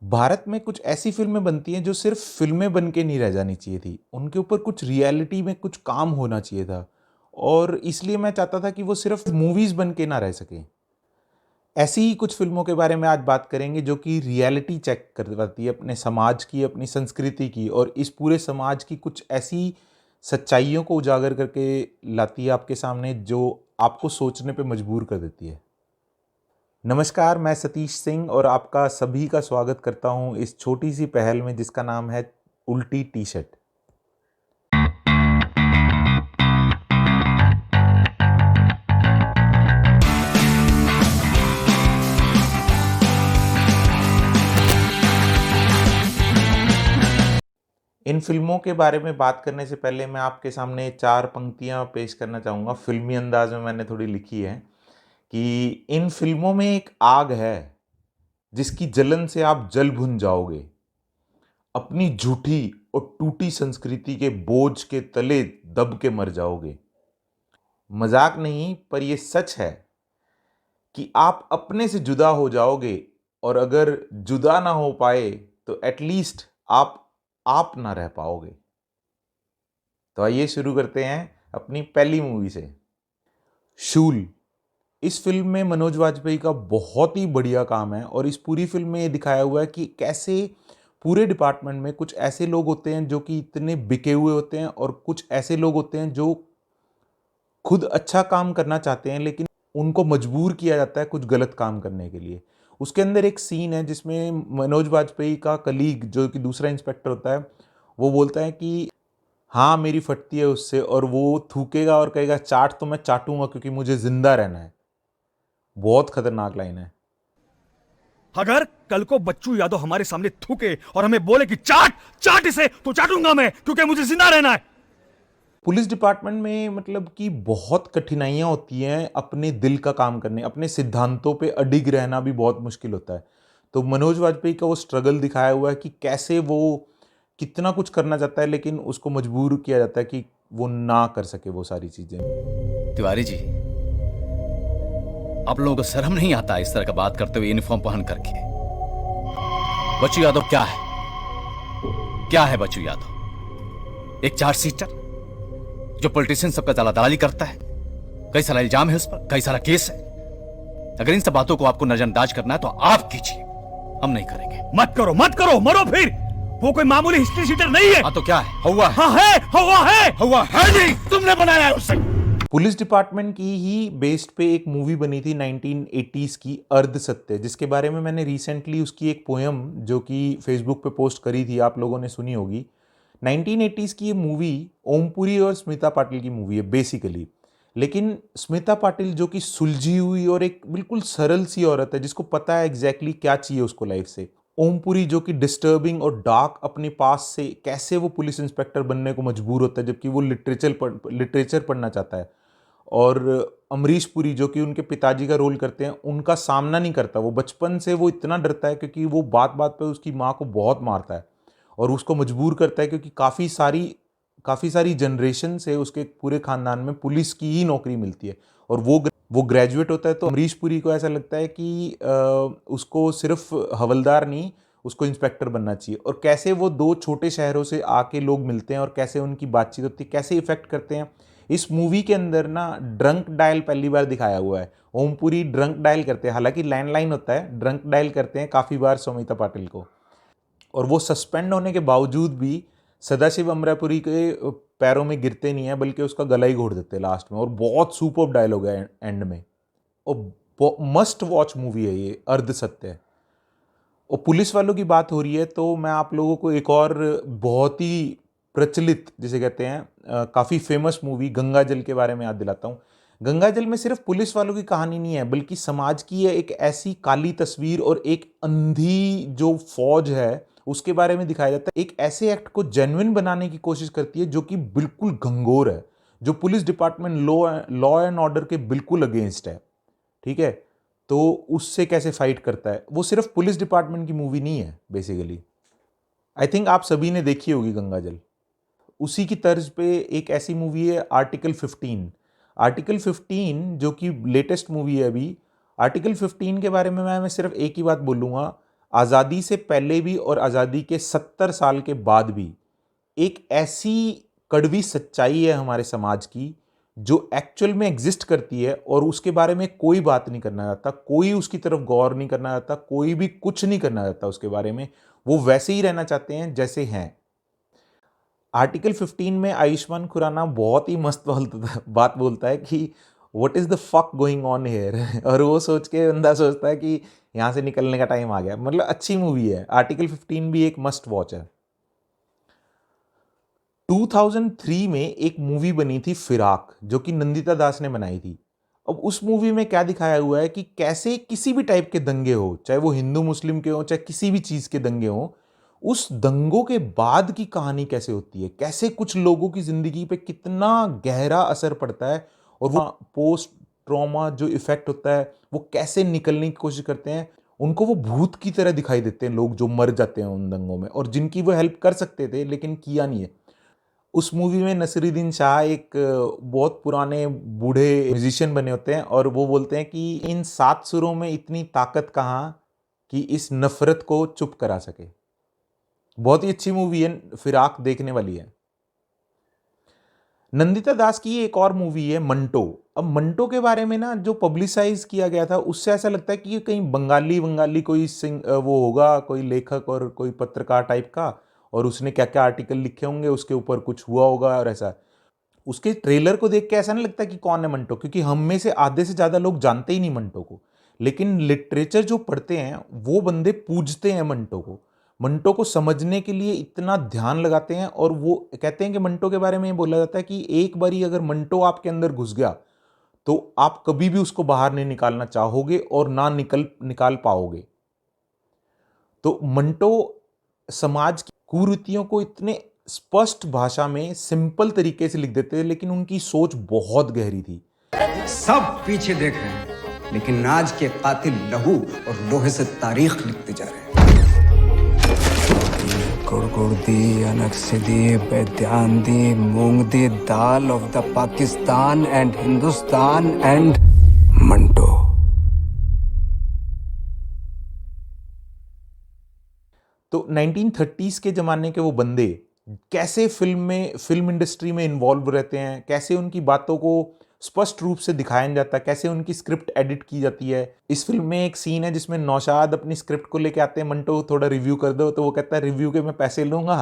भारत में कुछ ऐसी फ़िल्में बनती हैं जो सिर्फ़ फ़िल्में बन के नहीं रह जानी चाहिए थी। उनके ऊपर कुछ रियलिटी में कुछ काम होना चाहिए था और इसलिए मैं चाहता था कि वो सिर्फ़ मूवीज़ बन के ना रह सकें। ऐसी ही कुछ फ़िल्मों के बारे में आज बात करेंगे जो कि रियलिटी चेक करवाती है अपने समाज की, अपनी संस्कृति की और इस पूरे समाज की कुछ ऐसी सच्चाइयों को उजागर करके लाती है आपके सामने जो आपको सोचने पे मजबूर कर देती है। नमस्कार, मैं सतीश सिंह और आपका सभी का स्वागत करता हूं इस छोटी सी पहल में जिसका नाम है उल्टी टी शर्ट। इन फिल्मों के बारे में बात करने से पहले मैं आपके सामने चार पंक्तियां पेश करना चाहूँगा। फिल्मी अंदाज में मैंने थोड़ी लिखी है कि इन फिल्मों में एक आग है जिसकी जलन से आप जल भुन जाओगे। अपनी झूठी और टूटी संस्कृति के बोझ के तले दब के मर जाओगे। मजाक नहीं, पर यह सच है कि आप अपने से जुदा हो जाओगे और अगर जुदा ना हो पाए तो एटलीस्ट आप ना रह पाओगे। तो आइए शुरू करते हैं अपनी पहली मूवी से। शूल। इस फिल्म में मनोज वाजपेयी का बहुत ही बढ़िया काम है और इस पूरी फिल्म में ये दिखाया हुआ है कि कैसे पूरे डिपार्टमेंट में कुछ ऐसे लोग होते हैं जो कि इतने बिके हुए होते हैं और कुछ ऐसे लोग होते हैं जो खुद अच्छा काम करना चाहते हैं लेकिन उनको मजबूर किया जाता है कुछ गलत काम करने के लिए। उसके अंदर एक सीन है जिसमें मनोज वाजपेयी का कलीग जो कि दूसरा इंस्पेक्टर होता है, वो बोलता है कि हाँ मेरी फटती है उससे, और वो थूकेगा और कहेगा चाट तो मैं चाटूंगा क्योंकि मुझे जिंदा रहना है। बहुत खतरनाक लाइन है। अगर कल को बच्चू यादव हमारे सामने थूके और हमें बोले कि चाट चाट इसे, तो चाटूंगा मैं क्योंकि मुझे जिंदा रहना है। पुलिस डिपार्टमेंट में मतलब कि बहुत कठिनाइयाँ होती हैं अपने दिल का काम करने, अपने सिद्धांतों पे अडिग रहना भी बहुत मुश्किल होता है। तो मनोज वाजपेयी का वो स्ट्रगल दिखाया हुआ है कि कैसे वो कितना कुछ करना चाहता है लेकिन उसको मजबूर किया जाता है कि वो ना कर सके वो सारी चीज़ें। तिवारी जी, आप लोगों को शर्म नहीं आता इस तरह का बात करते हुए यूनिफॉर्म पहन करके? बच्चू यादव क्या है? क्या है बच्चू यादव? एक चार सीटर जो पॉलिटिशियन सबका दला दलाली करता है। कई सारा इल्जाम है उस पर, कई सारा केस है। अगर इन सब बातों को आपको नजरअंदाज करना है तो आप कीजिए, हम नहीं करेंगे। मत करो मत करो, मरो फिर। वो कोई मामूली हिस्ट्री सीटर नहीं है। हाँ तो क्या है? हुआ है। हाँ है, हुआ है। हुआ है नहीं, तुमने बनाया है उसे। पुलिस डिपार्टमेंट की ही बेस्ड पे एक मूवी बनी थी 1980s की, अर्ध सत्य, जिसके बारे में मैंने रिसेंटली उसकी एक पोयम जो कि फेसबुक पे पोस्ट करी थी, आप लोगों ने सुनी होगी। 1980s की ये मूवी ओमपुरी और स्मिता पाटिल की मूवी है बेसिकली। लेकिन स्मिता पाटिल जो कि सुलझी हुई और एक बिल्कुल सरल सी औरत है जिसको पता है एग्जैक्टली क्या चाहिए उसको लाइफ से। ओमपुरी जो कि डिस्टर्बिंग और डार्क अपने पास से कैसे वो पुलिस इंस्पेक्टर बनने को मजबूर होता है जबकि वो लिटरेचर पढ़ना चाहता है। और अमरीश पुरी जो कि उनके पिताजी का रोल करते हैं, उनका सामना नहीं करता। वो बचपन से वो इतना डरता है क्योंकि वो बात बात पे उसकी माँ को बहुत मारता है और उसको मजबूर करता है क्योंकि काफ़ी सारी जनरेशन से उसके पूरे खानदान में पुलिस की ही नौकरी मिलती है और वो ग्रेजुएट होता है। तो अमरीश पुरी को ऐसा लगता है कि उसको सिर्फ हवलदार नहीं, उसको इंस्पेक्टर बनना चाहिए। और कैसे वो दो छोटे शहरों से आके लोग मिलते हैं और कैसे उनकी बातचीत होती है, कैसे इफेक्ट करते हैं। इस मूवी के अंदर ना ड्रंक डायल पहली बार दिखाया हुआ है। ओमपुरी ड्रंक डायल करते हैं, हालांकि लैंडलाइन होता है, ड्रंक डायल करते हैं काफ़ी बार सौमिता पाटिल को। और वो सस्पेंड होने के बावजूद भी सदाशिव अमरापुरी के पैरों में गिरते नहीं है बल्कि उसका गला ही घोट देते हैं लास्ट में। और बहुत सुपर्ब डायलॉग है एंड में। और मस्ट वॉच मूवी है ये, अर्ध सत्य। और पुलिस वालों की बात हो रही है तो मैं आप लोगों को एक और बहुत ही प्रचलित, जिसे कहते हैं काफ़ी फेमस मूवी गंगा जल के बारे में याद दिलाता हूँ। गंगा जल में सिर्फ पुलिस वालों की कहानी नहीं है बल्कि समाज की है एक ऐसी काली तस्वीर और एक अंधी जो फौज है उसके बारे में दिखाया जाता है। एक ऐसे एक्ट को जेन्युइन बनाने की कोशिश करती है जो कि बिल्कुल घंघोर है, जो police department law and order के बिल्कुल अगेंस्ट है। ठीक है, तो उससे कैसे फाइट करता है। वो सिर्फ पुलिस डिपार्टमेंट की मूवी नहीं है बेसिकली। आई थिंक आप सभी ने देखी होगी गंगा जल। उसी की तर्ज पे एक ऐसी मूवी है आर्टिकल 15। आर्टिकल 15 जो कि लेटेस्ट मूवी है अभी। आर्टिकल 15 के बारे में मैं सिर्फ एक ही बात बोलूँगा, आज़ादी से पहले भी और आज़ादी के 70 साल के बाद भी एक ऐसी कड़वी सच्चाई है हमारे समाज की जो एक्चुअल में एग्जिस्ट करती है और उसके बारे में कोई बात नहीं करना चाहता, कोई उसकी तरफ गौर नहीं करना चाहता, कोई भी कुछ नहीं करना चाहता उसके बारे में। वो वैसे ही रहना चाहते हैं जैसे हैं। आर्टिकल 15 में आयुष्मान खुराना बहुत ही मस्त बात बोलता है कि what is the fuck going on here और वो सोच के बंदा सोचता है कि यहाँ से निकलने का टाइम आ गया। मतलब अच्छी मूवी है। आर्टिकल 15 भी एक मस्ट वॉच है। 2003 में एक मूवी बनी थी फिराक, जो कि नंदिता दास ने बनाई थी। अब उस मूवी में क्या दिखाया हुआ है कि कैसे किसी भी टाइप के दंगे हो, चाहे वो हिंदू मुस्लिम के हो, चाहे किसी भी चीज के दंगे हो, उस दंगों के बाद की कहानी कैसे होती है, कैसे कुछ लोगों की जिंदगी पे कितना गहरा असर पड़ता है और वो पोस्ट ट्रॉमा जो इफेक्ट होता है वो कैसे निकलने की कोशिश करते हैं। उनको वो भूत की तरह दिखाई देते हैं लोग जो मर जाते हैं उन दंगों में, और जिनकी वो हेल्प कर सकते थे लेकिन किया नहीं है। उस मूवी में नसीरुद्दीन शाह एक बहुत पुराने बूढ़े म्यूजिशियन बने होते हैं और वो बोलते हैं कि इन 7 सुरों में इतनी ताकत कहाँ कि इस नफरत को चुप करा सके। बहुत ही अच्छी मूवी है, फिराक देखने वाली है। नंदिता दास की एक और मूवी है मंटो। अब मंटो के बारे में ना जो पब्लिसाइज किया गया था उससे ऐसा लगता है कि कहीं बंगाली बंगाली कोई वो होगा, कोई लेखक और कोई पत्रकार टाइप का, और उसने क्या क्या आर्टिकल लिखे होंगे, उसके ऊपर कुछ हुआ होगा और ऐसा। उसके ट्रेलर को देख के ऐसा नहीं लगता कि कौन है मंटो, क्योंकि हम में से आधे से ज़्यादा लोग जानते ही नहीं मंटो को। लेकिन लिटरेचर जो पढ़ते हैं वो बंदे पूजते हैं मंटो को, मंटो को समझने के लिए इतना ध्यान लगाते हैं। और वो कहते हैं कि मंटो के बारे में ये बोला जाता है कि एक बारी अगर मंटो आपके अंदर घुस गया तो आप कभी भी उसको बाहर नहीं निकालना चाहोगे और ना निकाल पाओगे। तो मंटो समाज की कुरीतियों को इतने स्पष्ट भाषा में सिंपल तरीके से लिख देते थे, लेकिन उनकी सोच बहुत गहरी थी। सब पीछे देख रहे हैं, लेकिन आज के कातिल लहू और लोहे से तारीख लिखते जा रहे हैं। गुड़ दी, अनक से दी, बेध्यान दी, मूंग दी दाल of the Pakistan and Hindustan and Manto. तो 1930s के ज़माने के वो बंदे कैसे फिल्म इंडस्ट्री में इन्वॉल्व रहते हैं, कैसे उनकी बातों को स्पष्ट रूप से दिखाया जाता है, कैसे उनकी स्क्रिप्ट एडिट की जाती है। इस फिल्म में एक सीन है जिसमें नौशाद अपनी स्क्रिप्ट को लेके आते हैं, मंटो थोड़ा रिव्यू कर दो, तो वो कहता है रिव्यू के मैं पैसे लूँगा,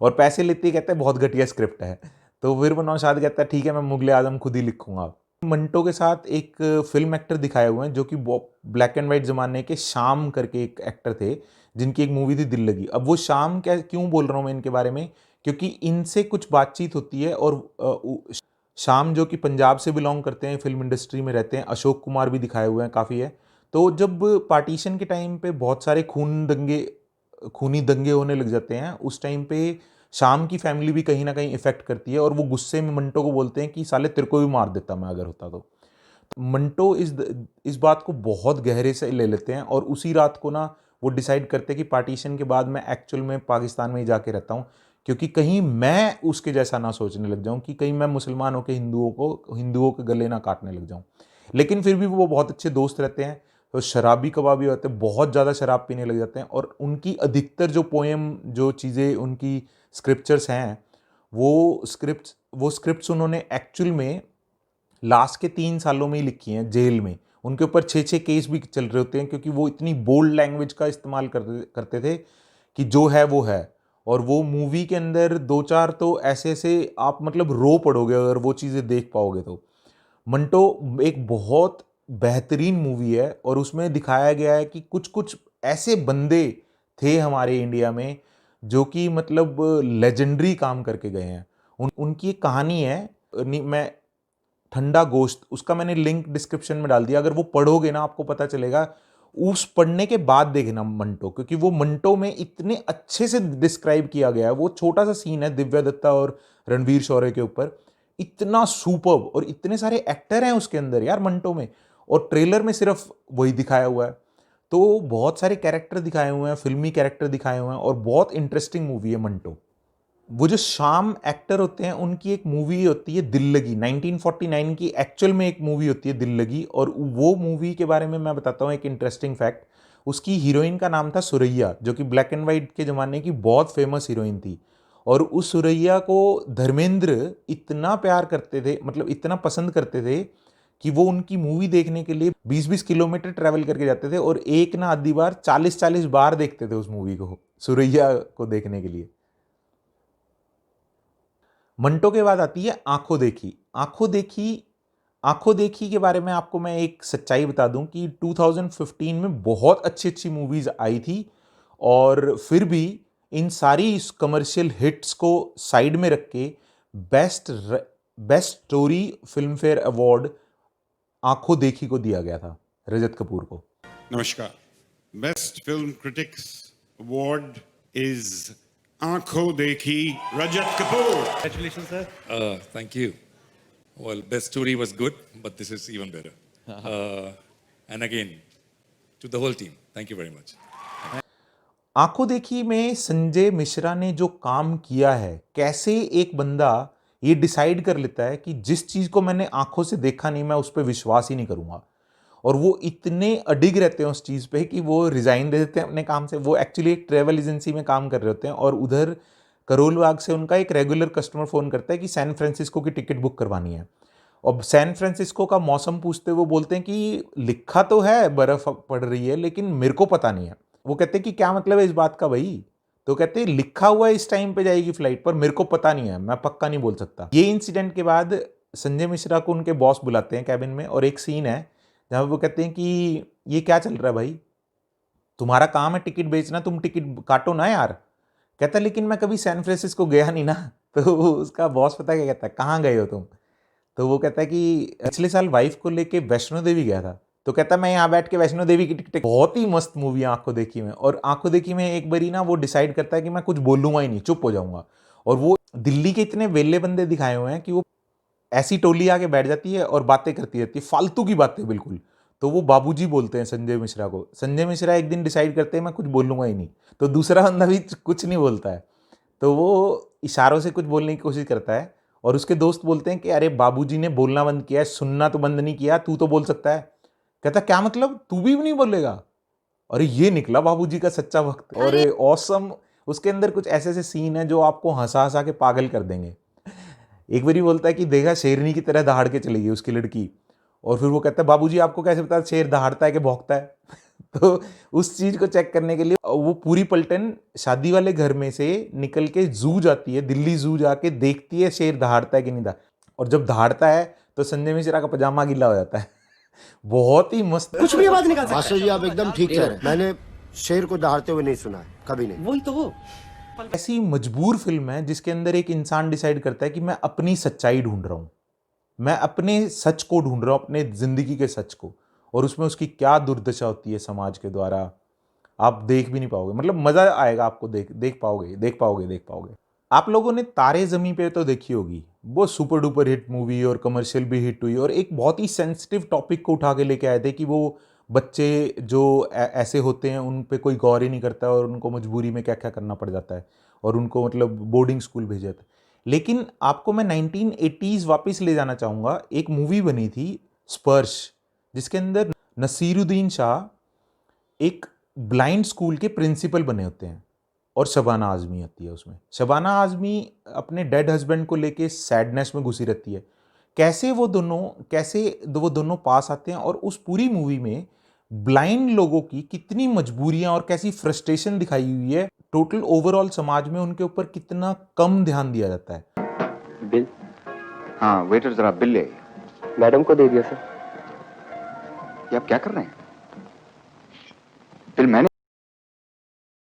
और पैसे लेते ही कहता है बहुत घटिया स्क्रिप्ट है। तो फिर वो नौशाद कहता है ठीक है मैं मुगले आजम खुद ही लिखूंगा। मंटो के साथ एक फिल्म एक्टर दिखाए हुए हैं जो कि ब्लैक एंड वाइट ज़माने के शाम करके एक एक्टर थे, जिनकी एक मूवी थी दिल लगी। अब वो शाम क्या क्यों बोल रहा हूँ मैं इनके बारे में, क्योंकि इनसे कुछ बातचीत होती है। और शाम जो कि पंजाब से बिलोंग करते हैं, फिल्म इंडस्ट्री में रहते हैं, अशोक कुमार भी दिखाए हुए हैं काफ़ी है। तो जब पार्टीशन के टाइम पे बहुत सारे खूनी दंगे होने लग जाते हैं, उस टाइम पे शाम की फैमिली भी कहीं ना कहीं इफेक्ट करती है, और वो गुस्से में मंटो को बोलते हैं कि साले तेरे को भी मार देता मैं अगर होता तो। मंटो इस बात को बहुत गहरे से ले लेते हैं, और उसी रात को ना वो डिसाइड करते हैं कि पार्टीशन के बाद मैं एक्चुअल में पाकिस्तान में ही जाके रहता हूँ, क्योंकि कहीं मैं उसके जैसा ना सोचने लग जाऊँ कि कहीं मैं मुसलमान होकर हिंदुओं के गले ना काटने लग जाऊँ। लेकिन फिर भी वो बहुत अच्छे दोस्त रहते हैं। तो शराबी कबाबी होते हैं, बहुत ज़्यादा शराब पीने लग जाते हैं, और उनकी अधिकतर जो पोएम जो चीज़ें उनकी स्क्रिप्चर्स हैं वो स्क्रिप्ट्स उन्होंने एक्चुअल में लास्ट के 3 सालों में ही लिखी हैं जेल में। उनके ऊपर 6-6 केस भी चल रहे होते हैं, क्योंकि वो इतनी बोल्ड लैंग्वेज का इस्तेमाल करते थे कि जो है वो है। और वो मूवी के अंदर 2-4 तो ऐसे ऐसे आप मतलब रो पड़ोगे अगर वो चीज़ें देख पाओगे तो। मंटो एक बहुत बेहतरीन मूवी है, और उसमें दिखाया गया है कि कुछ कुछ ऐसे बंदे थे हमारे इंडिया में जो कि मतलब लेजेंडरी काम करके गए हैं। उनकी एक कहानी है, मैं ठंडा गोश्त, उसका मैंने लिंक डिस्क्रिप्शन में डाल दिया, अगर वो पढ़ोगे ना आपको पता चलेगा। उस पढ़ने के बाद देखना मंटो, क्योंकि वो मंटो में इतने अच्छे से डिस्क्राइब किया गया है। वो छोटा सा सीन है दिव्या दत्ता और रणवीर शौर्य के ऊपर, इतना सुपर्ब, और इतने सारे एक्टर हैं उसके अंदर यार मंटो में, और ट्रेलर में सिर्फ वही दिखाया हुआ है। तो बहुत सारे कैरेक्टर दिखाए हुए हैं, फिल्मी कैरेक्टर दिखाए हुए हैं, और बहुत इंटरेस्टिंग मूवी है मंटो। वो जो शाम एक्टर होते हैं उनकी एक मूवी होती है दिल लगी, 1949 की एक्चुअल में एक मूवी होती है दिल लगी। और वो मूवी के बारे में मैं बताता हूँ एक इंटरेस्टिंग फैक्ट। उसकी हीरोइन का नाम था सुरैया, जो कि ब्लैक एंड वाइट के ज़माने की बहुत फेमस हीरोइन थी। और उस सुरैया को धर्मेंद्र इतना प्यार करते थे, मतलब इतना पसंद करते थे कि वो उनकी मूवी देखने के लिए 20-20 किलोमीटर ट्रैवल करके जाते थे और एक ना आधी बार 40-40 बार देखते थे उस मूवी को, सुरैया को देखने के लिए। मंटो के बाद आती है आंखों देखी। आंखों देखी के बारे में आपको मैं एक सच्चाई बता दूं कि 2015 में बहुत अच्छी अच्छी मूवीज आई थी और फिर भी इन सारी कमर्शियल हिट्स को साइड में रख के best story film fair award आंखों देखी को दिया गया था, रजत कपूर को। नमस्कार। Best film critics award is आंखों देखी, रजत Kapoor. Thank you. Well, best story was good, but this is even better. And again, to the whole team, thank you very much. आंखों देखी में संजय मिश्रा ने जो काम किया है, कैसे एक बंदा ये डिसाइड कर लेता है कि जिस चीज़ को मैंने आंखों से देखा नहीं मैं उस पर विश्वास ही नहीं करूँगा, और वो इतने अडिग रहते हैं उस चीज़ पे कि वो रिज़ाइन दे देते हैं अपने काम से। वो एक्चुअली एक ट्रैवल एजेंसी में काम कर रहे होते हैं और उधर करोल बाग से उनका एक रेगुलर कस्टमर फ़ोन करता है कि सैन फ्रांसिस्को की टिकट बुक करवानी है। और सैन फ्रांसिस्को का मौसम पूछते हुए वो बोलते हैं कि लिखा तो है बर्फ़ पड़ रही है लेकिन मेरे को पता नहीं है। वो कहते हैं कि क्या मतलब है इस बात का भाई? तो कहते हैं लिखा हुआ है इस टाइम पे जाएगी फ्लाइट पर मेरे को पता नहीं है, मैं पक्का नहीं बोल सकता। ये इंसिडेंट के बाद संजय मिश्रा को उनके बॉस बुलाते हैं कैबिन में और एक सीन है जहाँ वो कहते हैं कि ये क्या चल रहा है भाई, तुम्हारा काम है टिकट बेचना, तुम टिकट काटो ना यार। कहता है लेकिन मैं कभी सैन फ्रांसिस्को गया नहीं ना। तो उसका बॉस पता क्या कहता है, कहाँ गए हो तुम? तो वो कहता है कि पिछले साल वाइफ को लेके वैष्णो देवी गया था। तो कहता है मैं यहाँ बैठ के वैष्णो देवी की टिकट। बहुत ही मस्त मूवी है आंखों देखी में। और आंखों देखी में एक बारी ना वो डिसाइड करता है कि मैं कुछ बोलूँगा ही नहीं, चुप हो जाऊँगा। और वो दिल्ली के इतने वेले बंदे दिखाए हुए हैं कि वो ऐसी टोली आके बैठ जाती है और बातें करती रहती है, फालतू की बातें बिल्कुल। तो वो बाबूजी बोलते हैं संजय मिश्रा को। संजय मिश्रा एक दिन डिसाइड करते हैं मैं कुछ बोलूँगा ही नहीं, तो दूसरा बंदा भी कुछ नहीं बोलता है। तो वो इशारों से कुछ बोलने की कोशिश करता है और उसके दोस्त बोलते हैं कि अरे बाबूजी ने बोलना बंद किया है, सुनना तो बंद नहीं किया, तू तो बोल सकता है। कहता क्या मतलब, तू भी नहीं बोलेगा? अरे ये निकला बाबूजी का सच्चा भक्त। और ऑसम, उसके अंदर कुछ ऐसे ऐसे सीन है जो आपको हंसा हंसा के पागल कर देंगे। एक बारी बोलता है कि देखा शेरनी की तरह दहाड़ के चली गई उसकी लड़की, और फिर वो कहता है बाबूजी आपको कैसे पता शेर दहाड़ता है कि भौंकता है? तो उस चीज़ को चेक करने के लिए वो पूरी पलटन शादी वाले घर में से निकल के जू जाती है, दिल्ली जू जाके देखती है शेर दहाड़ता है कि नहीं दहाड़ता। और जब दहाड़ता है तो संजय मिश्रा का पजामा गीला हो जाता है। बहुत ही मस्त। कुछ भी आवाज निकाल सकता है। मास्टर जी आप एकदम ठीक कह रहे हैं। मैंने शेर को दहाड़ते हुए नहीं सुना है, कभी नहीं। वही तो वो ऐसी मजबूर फिल्म है जिसके अंदर एक इंसान डिसाइड करता है कि मैं अपनी सच्चाई ढूंढ रहा हूँ, मैं अपने सच को ढूंढ रहा हूँ, अपने जिंदगी के सच को, और उसमें उसकी क्या दुर्दशा होती है समाज के द्वारा, आप देख भी नहीं पाओगे। मतलब मजा आएगा आपको, देख पाओगे। आप लोगों ने तारे ज़मीं पे तो देखी होगी, वो सुपर डुपर हिट मूवी और कमर्शियल भी हिट हुई, और एक बहुत ही सेंसिटिव टॉपिक को उठा के लेके आए थे कि वो बच्चे जो ऐसे होते हैं उन पे कोई गौर ही नहीं करता और उनको मजबूरी में क्या क्या करना पड़ जाता है और उनको मतलब बोर्डिंग स्कूल भेजा जाता है। लेकिन आपको मैं 1980s वापस ले जाना चाहूँगा। एक मूवी बनी थी स्पर्श, जिसके अंदर नसीरुद्दीन शाह एक ब्लाइंड स्कूल के प्रिंसिपल बने होते हैं और शबाना आज़मी आती है उसमें। शबाना आज़मी अपने डेड हस्बैंड को लेके सैडनेस में घुसी रहती है। कैसे वो दोनों पास आते हैं, और उस पूरी मूवी में ब्लाइंड लोगों की कितनी मजबूरियां और कैसी फ्रस्ट्रेशन दिखाई हुई है। टोटल ओवरऑल समाज में उनके ऊपर कितना कम ध्यान दिया जाता है। बिल? हाँ वेटर जरा बिल ले। मैडम को दे दिया सर। ये आप क्या कर रहे हैं? बिल मैंने